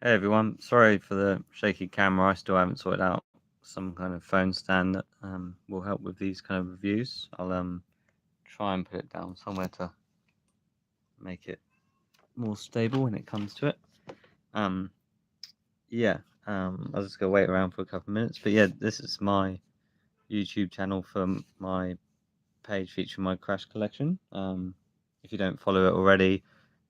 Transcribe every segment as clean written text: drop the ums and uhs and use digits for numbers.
Hey everyone, sorry for the shaky camera. I still haven't sorted out some kind of phone stand that will help with these kind of reviews. I'll try and put it down somewhere to make it more stable when it comes to it. Um, yeah, I was just gonna wait around for a couple of minutes. But yeah, this is my YouTube channel for my page featuring my Crash collection. If you don't follow it already,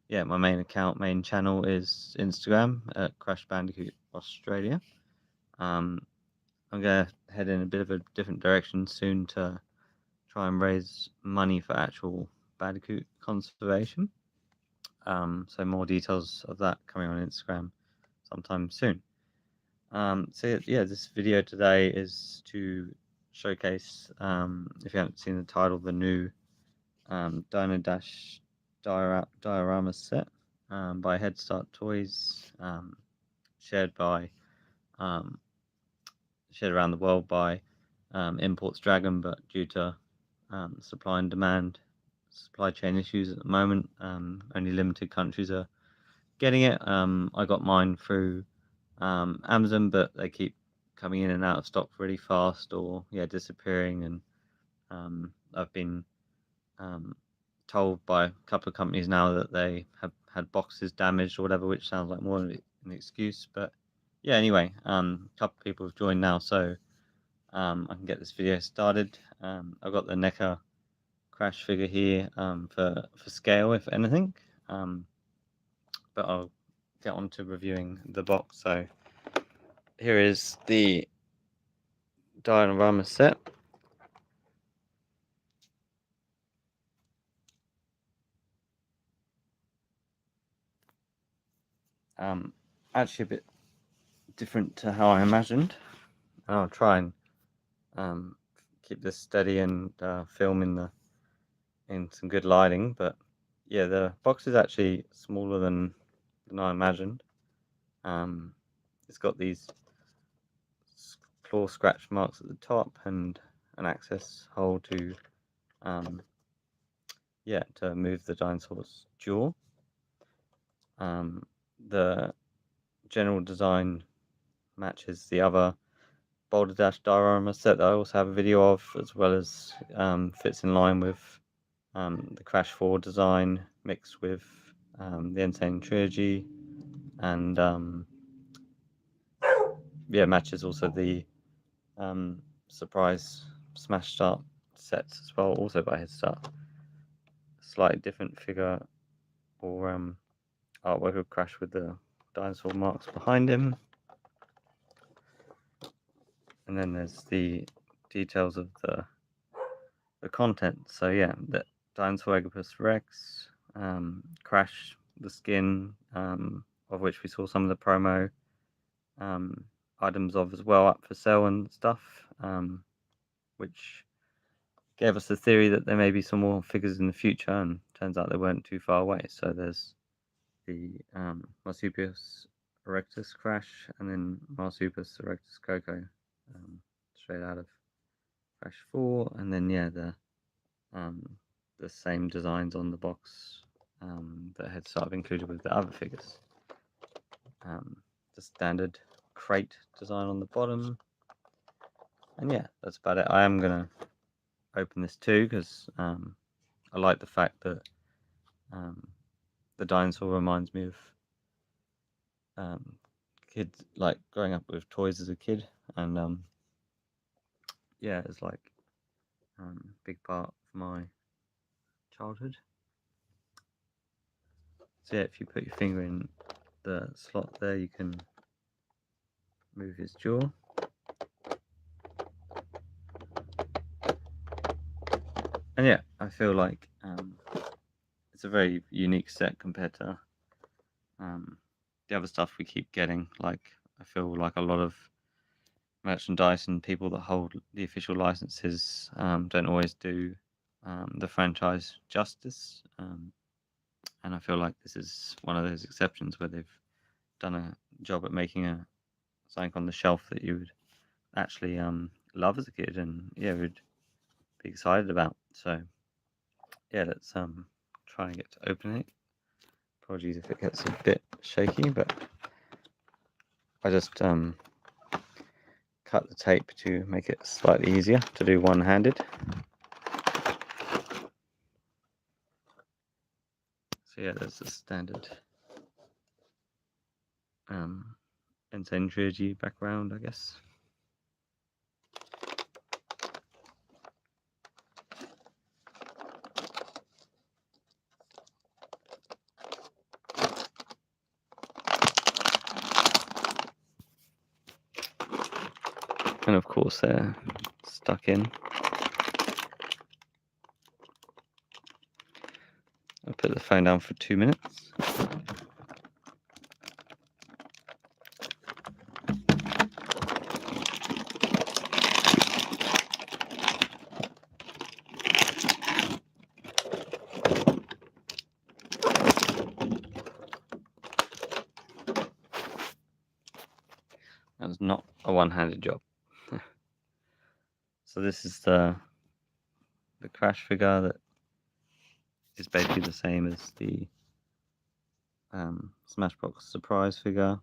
yeah, my main channel is Instagram at Crash Bandicoot Australia. Um, I'm going to head in a bit of a different direction soon to try and raise money for actual Bandicoot conservation. So more details of that coming on Instagram sometime soon. So yeah, this video today is to showcase, if you haven't seen the title, the new Dino Dash Diorama set by Headstart Toys, shared by um, shared around the world by Imports Dragon, but due to supply and demand, supply chain issues at the moment, only limited countries are getting it. I got mine through Amazon, but they keep coming in and out of stock really fast, or disappearing. And I've been um, told by a couple of companies now that they have had boxes damaged or whatever, which sounds like more of an excuse. But yeah, anyway, a couple of people have joined now, so I can get this video started. I've got the NECA Crash figure here for scale, if anything. But I'll get on to reviewing the box. So here is the Diorama set. Actually a bit different to how I imagined. And I'll try and keep this steady and film in some good lighting. But yeah, the box is actually smaller than I imagined. It's got these claw scratch marks at the top and an access hole to to move the dinosaur's jaw. The general design matches the other Boulder Dash diorama set that I also have a video of, as well as fits in line with the Crash 4 design mixed with the Insane Trilogy, and matches also the surprise Smash Start sets as well, also by Headstart. Slightly different figure or artwork of Crash with the dinosaur marks behind him. And then there's the details of the content. So yeah, the Dinosaurus Rex, Crash, the skin, of which we saw some of the promo items of as well up for sale and stuff, which gave us the theory that there may be some more figures in the future, and turns out they weren't too far away. So there's the Marsupius Erectus Crash, and then Marsupius Erectus Coco, straight out of Crash 4, and then the same designs on the box that had sort of included with the other figures. The standard crate design on the bottom, and yeah, that's about it. I am gonna open this too because I like the fact that the dinosaur reminds me of kids, like growing up with toys as a kid, and yeah, it's like big part of my childhood. So yeah, if you put your finger in the slot there, you can move his jaw. And yeah, I feel like it's a very unique set compared to the other stuff we keep getting. Like, I feel like a lot of merchandise and people that hold the official licenses don't always do the franchise justice. And I feel like this is one of those exceptions where they've done a job at making something on the shelf that you would actually love as a kid, and yeah, would be excited about. So yeah, let's try and get to open it. Apologies if it gets a bit shaky, but I just cut the tape to make it slightly easier to do one-handed. So yeah, there's the standard N10 background, I guess. And of course they're stuck in. I'll put the phone down for 2 minutes. That's not a one-handed job. So this is the crash figure that is basically the same as the Smashbox surprise figure.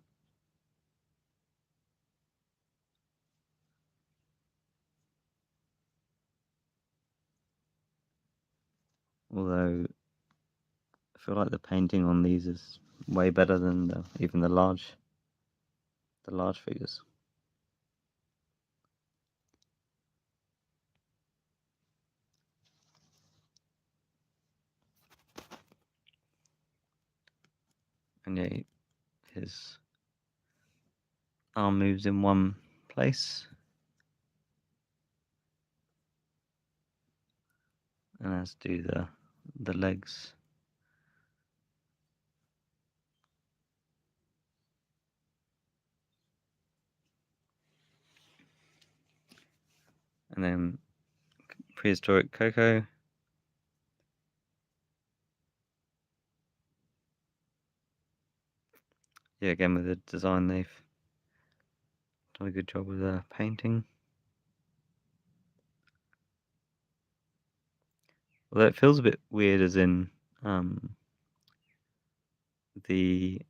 Although I feel like the painting on these is way better than even the large figures. And yeah, his arm moves in one place, and as do the legs. And then prehistoric Coco. Yeah, again with the design, they've done a good job with the painting. Although it feels a bit weird, as in the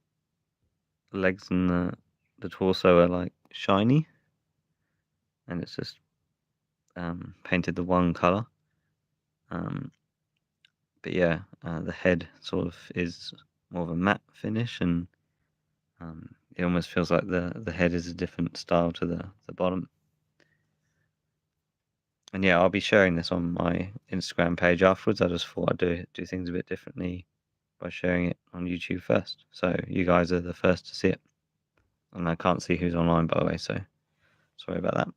legs and the torso are like shiny, and it's just painted the one color. But yeah, the head sort of is more of a matte finish, and it almost feels like the head is a different style to the bottom. And yeah, I'll be sharing this on my Instagram page afterwards. I just thought I'd do things a bit differently by sharing it on YouTube first, so you guys are the first to see it. And I can't see who's online, by the way, so sorry about that.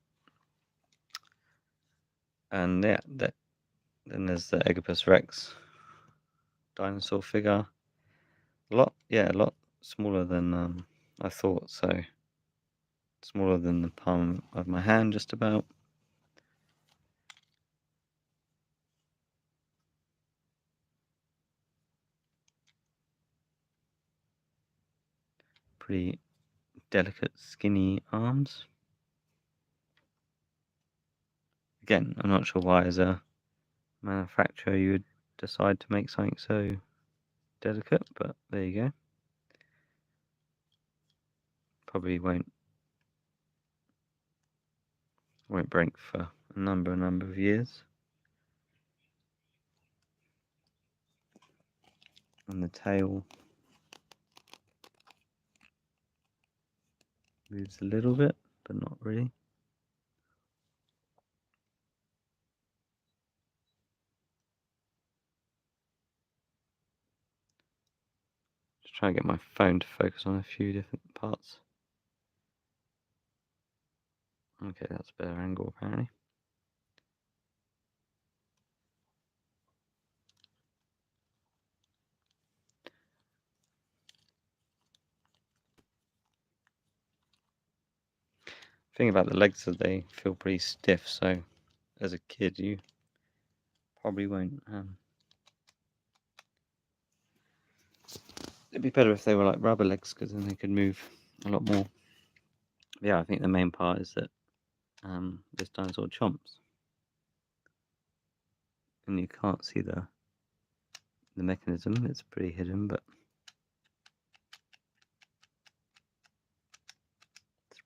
And yeah, then there's the Egopus Rex dinosaur figure. A lot smaller than I thought. So smaller than the palm of my hand, just about. Pretty delicate, skinny arms. Again, I'm not sure why, as a manufacturer, you would decide to make something so delicate, but there you go. Probably won't break for a number of years. And the tail moves a little bit, but not really. Just trying to get my phone to focus on a few different parts. Okay, that's a better angle apparently. Thing about the legs is they feel pretty stiff, so as a kid you probably won't. It'd be better if they were like rubber legs, because then they could move a lot more. But yeah, I think the main part is that this dinosaur chomps, and you can't see the mechanism. It's pretty hidden, but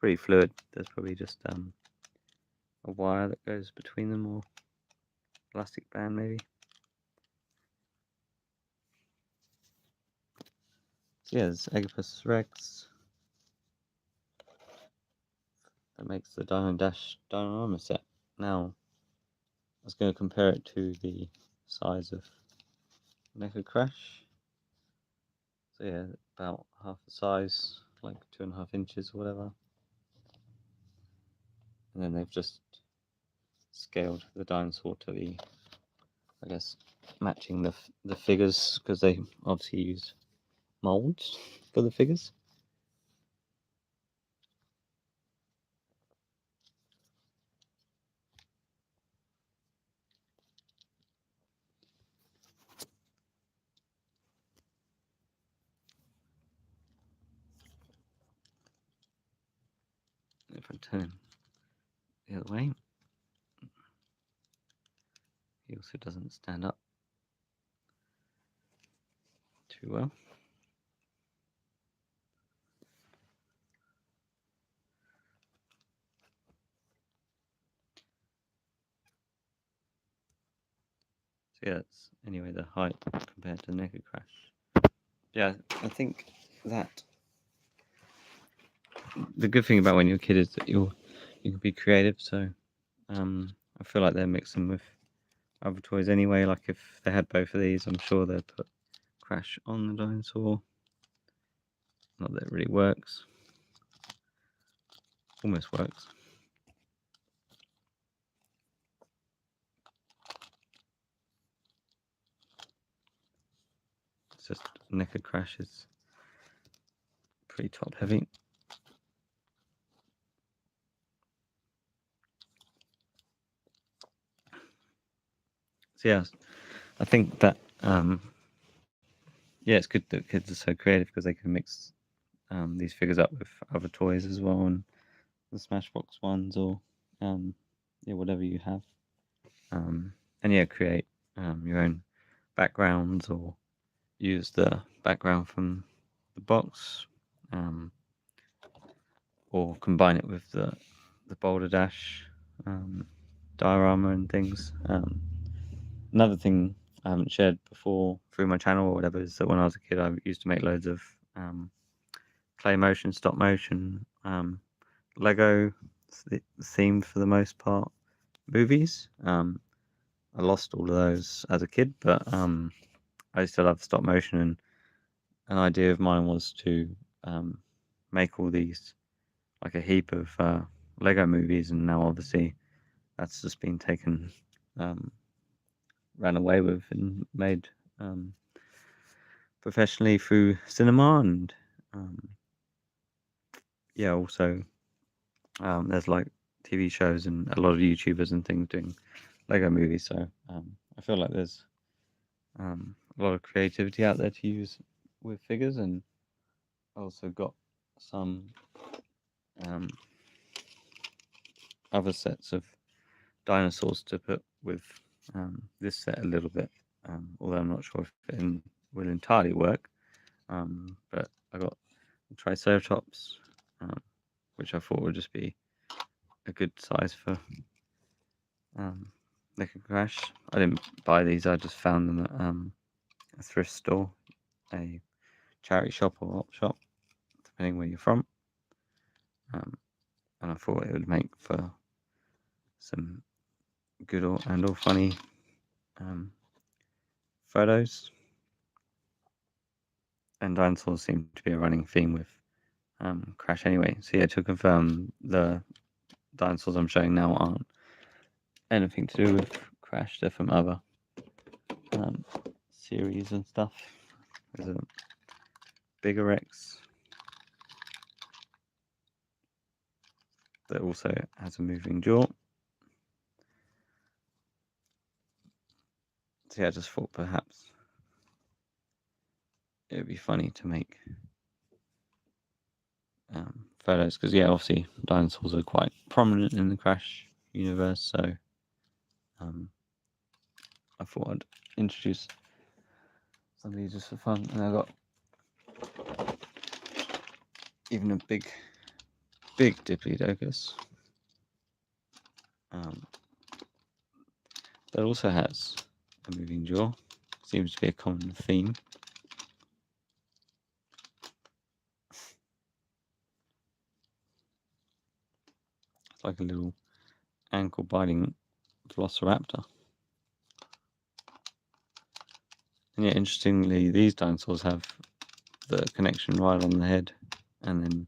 pretty fluid. There's probably just a wire that goes between them, or elastic band maybe. So yeah, there's Agapus Rex. That makes the Dino Dash Diorama set. Now, I was going to compare it to the size of Mecha Crash. So yeah, about half the size, like 2.5 inches or whatever. And then they've just scaled the dinosaur to the, I guess, matching the figures, because they obviously use molds for the figures. If I turn the other way, he also doesn't stand up too well. So yeah, that's anyway the height compared to Mecha Crash. Yeah, I think that the good thing about when you're a kid is that you can be creative. So I feel like they're mixing with other toys anyway. Like if they had both of these, I'm sure they'd put Crash on the dinosaur. Not that it really works. Almost works. It's just Mecha Crash is pretty top heavy. So yeah, I think that yeah, it's good that kids are so creative because they can mix these figures up with other toys as well, and the Smashbox ones, or yeah, whatever you have, and yeah, create your own backgrounds, or use the background from the box, or combine it with the Boulder Dash diorama and things. Another thing I haven't shared before through my channel or whatever is that when I was a kid, I used to make loads of clay motion, stop motion, Lego themed for the most part movies. I lost all of those as a kid, but I still love stop motion, and an idea of mine was to make all these like a heap of Lego movies, and now obviously that's just been taken, ran away with, and made professionally through cinema, and yeah, also there's like TV shows and a lot of YouTubers and things doing Lego movies. So I feel like there's a lot of creativity out there to use with figures, and I also got some other sets of dinosaurs to put with this set a little bit, although I'm not sure if it will entirely work. But I got the Triceratops, which I thought would just be a good size for Mecha Crash. I didn't buy these, I just found them at a thrift store, a charity shop or op shop, depending where you're from. And I thought it would make for some good and all funny photos. And dinosaurs seem to be a running theme with Crash anyway. So yeah, to confirm, the dinosaurs I'm showing now aren't anything to do with Crash. They're from other series and stuff. There's a bigger Rex that also has a moving jaw. So yeah, I just thought perhaps it would be funny to make photos, because yeah, obviously dinosaurs are quite prominent in the Crash universe, so I thought I'd introduce some of these just for fun. And I got even a big big Diplodocus. That also has a moving jaw. Seems to be a common theme. It's like a little ankle-biting velociraptor. And yeah, interestingly, these dinosaurs have the connection right on the head, and then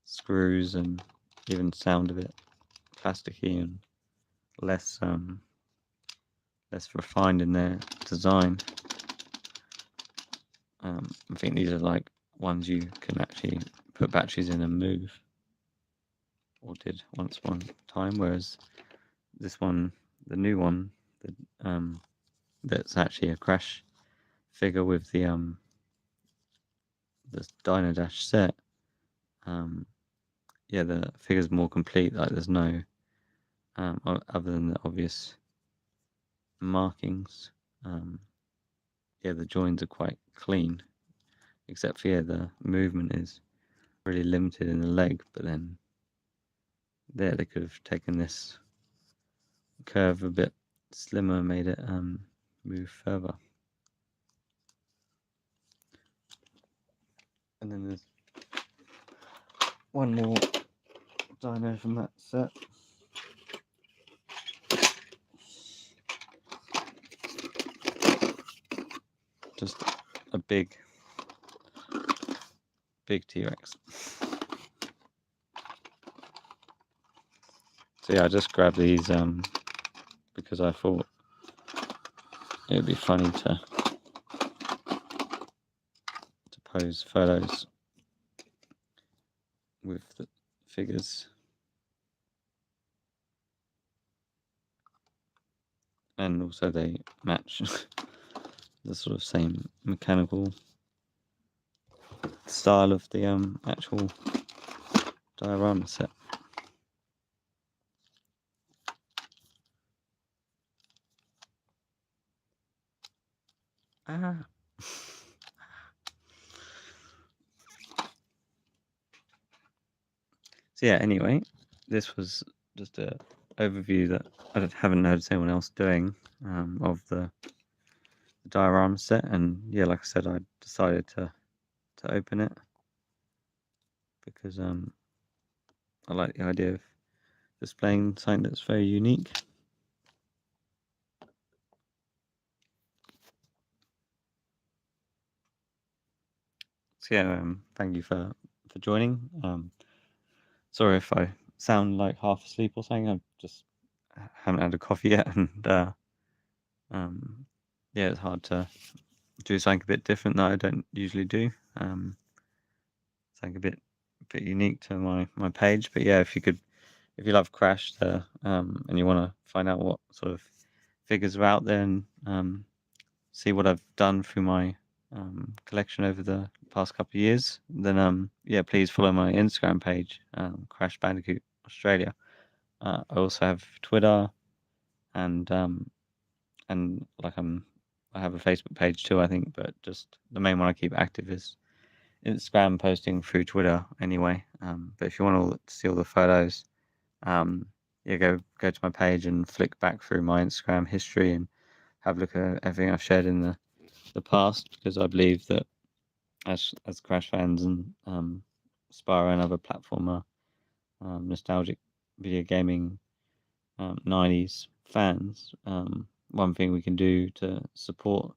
screws, and even sound a bit plasticky and less refined in their design. I think these are like ones you can actually put batteries in and move, or did once upon a time, whereas this one, the new one, that's actually a Crash figure with the Dino Dash set. Yeah, the figure's more complete. Like there's no other than the obvious markings. Yeah, the joins are quite clean, except for the movement is really limited in the leg. But then there, they could have taken this curve a bit slimmer, made it move further. And then there's one more dino from that set. Just a big T-Rex. So yeah, I just grabbed these because I thought it would be funny to pose photos with the figures. And also they match the sort of same mechanical style of the actual diorama set. So yeah, anyway, this was just a overview that I haven't noticed anyone else doing of the diorama set, and yeah, like I said, I decided to open it because I like the idea of displaying something that's very unique. So yeah, thank you for joining. Sorry if I sound like half asleep or something. I just haven't had a coffee yet, and yeah, it's hard to do something a bit different that I don't usually do. Something a bit unique to my page. But yeah, if you love Crash and you want to find out what sort of figures are out there, and see what I've done through my collection over the past couple of years, then yeah, please follow my Instagram page, Crash Bandicoot Australia. I also have Twitter, and like I have a Facebook page too, I think, but just the main one I keep active is Instagram, posting through Twitter anyway. But if you want to see all the photos, yeah, go to my page and flick back through my Instagram history and have a look at everything I've shared in the past, because I believe that as Crash fans and Spyro and other platformer nostalgic video gaming 90s fans, one thing we can do to support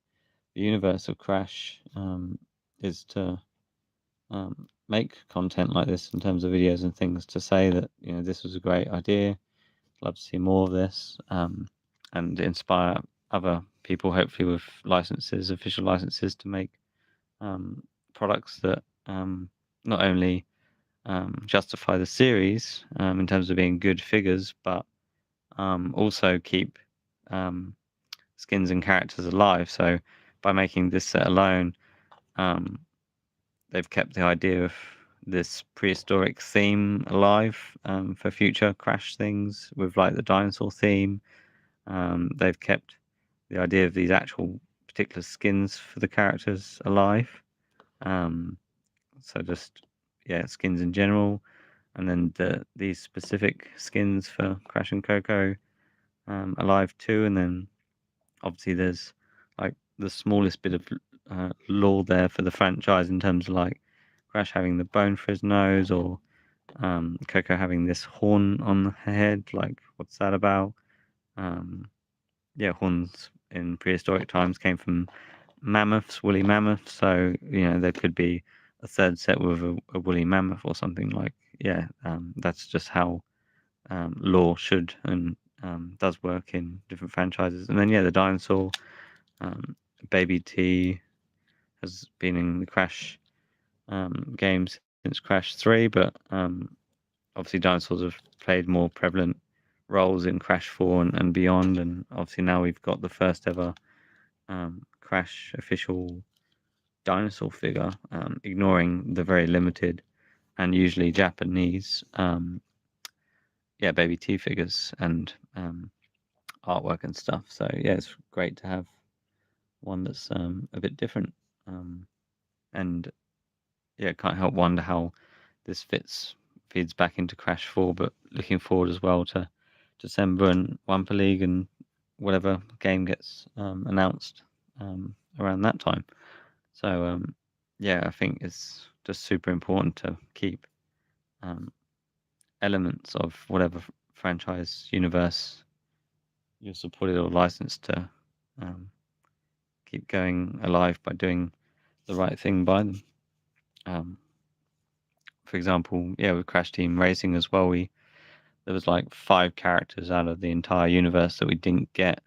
the universe of Crash is to make content like this in terms of videos and things, to say that this was a great idea, love to see more of this, and inspire other people, hopefully with official licenses, to make products that not only justify the series in terms of being good figures, but also keep skins and characters alive. So by making this set alone, they've kept the idea of this prehistoric theme alive for future Crash things, with like the dinosaur theme. They've kept the idea of these actual particular skins for the characters alive. So just skins in general. and then these specific skins for Crash and Coco Alive 2, and then obviously there's like the smallest bit of lore there for the franchise in terms of like Crash having the bone for his nose, or Coco having this horn on her head. Like, what's that about? Yeah, horns in prehistoric times came from mammoths, woolly mammoths. So there could be a third set with a woolly mammoth or something. Like, yeah, that's just how lore should and does work in different franchises. And then yeah, the dinosaur, Baby T has been in the Crash games since Crash 3, but obviously dinosaurs have played more prevalent roles in Crash 4 and beyond. And obviously now we've got the first ever Crash official dinosaur figure, ignoring the very limited and usually Japanese Baby T figures and artwork and stuff. So yeah, it's great to have one that's a bit different. And yeah, can't help wonder how this feeds back into Crash 4, but looking forward as well to December and Wumpa League and whatever game gets announced around that time. So yeah, I think it's just super important to keep elements of whatever franchise universe you're supported or licensed to keep going alive by doing the right thing by them. For example, yeah, with Crash Team Racing as well, there was like 5 characters out of the entire universe that we didn't get.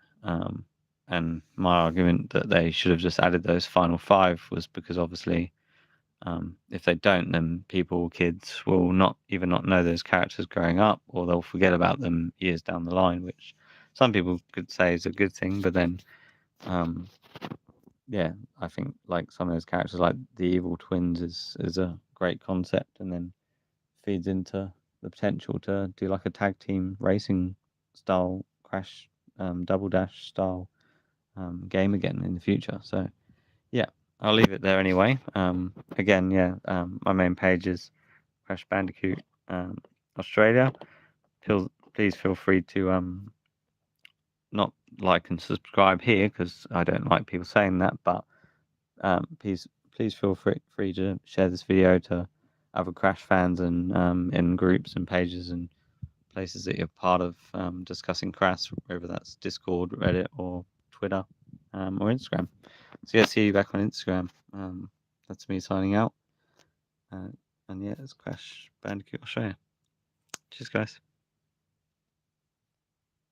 And my argument that they should have just added those final 5 was because obviously, if they don't, then kids will not know those characters growing up, or they'll forget about them years down the line, which some people could say is a good thing. But then, yeah, I think like some of those characters, like the evil twins, is a great concept, and then feeds into the potential to do like a tag team racing style Crash, Double Dash style game again in the future. So yeah, I'll leave it there anyway. Again, yeah, my main page is Crash Bandicoot Australia. Please feel free to not like and subscribe here, because I don't like people saying that, but please feel free to share this video to other Crash fans and in groups and pages and places that you're part of discussing Crash, whether that's Discord, Reddit, or Twitter, or Instagram. So yeah, see you back on Instagram. That's me signing out. And yeah, it's Crash Bandicoot Australia. Cheers, guys.